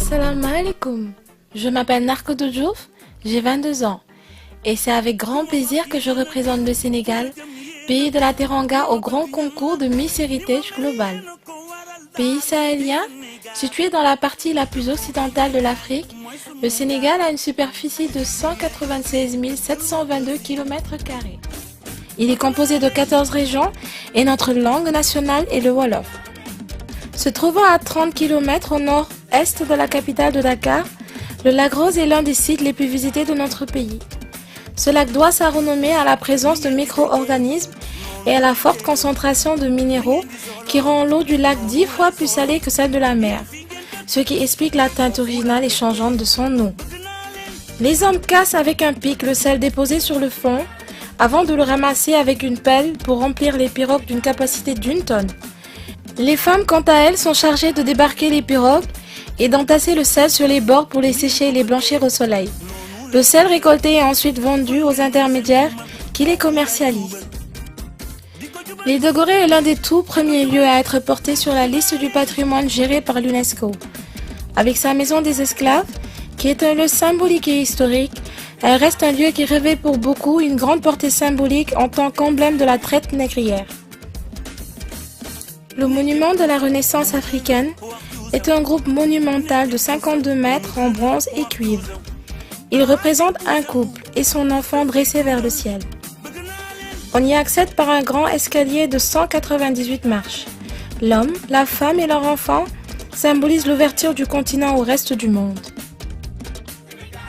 Assalamu alaikum. Je m'appelle Narkodou Diouf, j'ai 22 ans et c'est avec grand plaisir que je représente le Sénégal, pays de la Teranga au grand concours de Miss Heritage Global. Pays sahélien, situé dans la partie la plus occidentale de l'Afrique, le Sénégal a une superficie de 196 722 km². Il est composé de 14 régions et notre langue nationale est le Wolof. Se trouvant à 30 km au nord-est de la capitale de Dakar, le lac Rose est l'un des sites les plus visités de notre pays. Ce lac doit sa renommée à la présence de micro-organismes et à la forte concentration de minéraux qui rend l'eau du lac 10 fois plus salée que celle de la mer, ce qui explique la teinte originale et changeante de son eau. Les hommes cassent avec un pic le sel déposé sur le fond avant de le ramasser avec une pelle pour remplir les pirogues d'une capacité d'1 tonne. Les femmes, quant à elles, sont chargées de débarquer les pirogues et d'entasser le sel sur les bords pour les sécher et les blanchir au soleil. Le sel récolté est ensuite vendu aux intermédiaires qui les commercialisent. L'île de Gorée est l'un des tout premiers lieux à être porté sur la liste du patrimoine géré par l'UNESCO. Avec sa maison des esclaves, qui est un lieu symbolique et historique, elle reste un lieu qui revêt pour beaucoup une grande portée symbolique en tant qu'emblème de la traite négrière. Le monument de la Renaissance africaine est un groupe monumental de 52 mètres en bronze et cuivre. Il représente un couple et son enfant dressé vers le ciel. On y accède par un grand escalier de 198 marches. L'homme, la femme et leur enfant symbolisent l'ouverture du continent au reste du monde.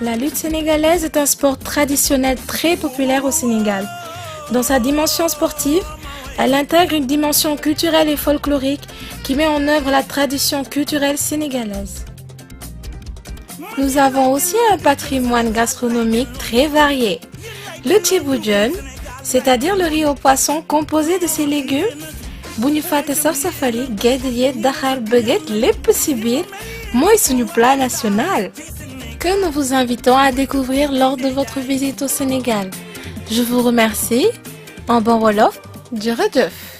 La lutte sénégalaise est un sport traditionnel très populaire au Sénégal. Dans sa dimension sportive, elle intègre une dimension culturelle et folklorique qui met en œuvre la tradition culturelle sénégalaise. Nous avons aussi un patrimoine gastronomique très varié. Le tchéboudion, c'est-à-dire le riz au poisson composé de ses légumes, bounifate safsafali, guédrier, dahar, baguette, lépp ci biir, mooy suñu plat national, que nous vous invitons à découvrir lors de votre visite au Sénégal. Je vous remercie. En bon wolof, jërëjëf.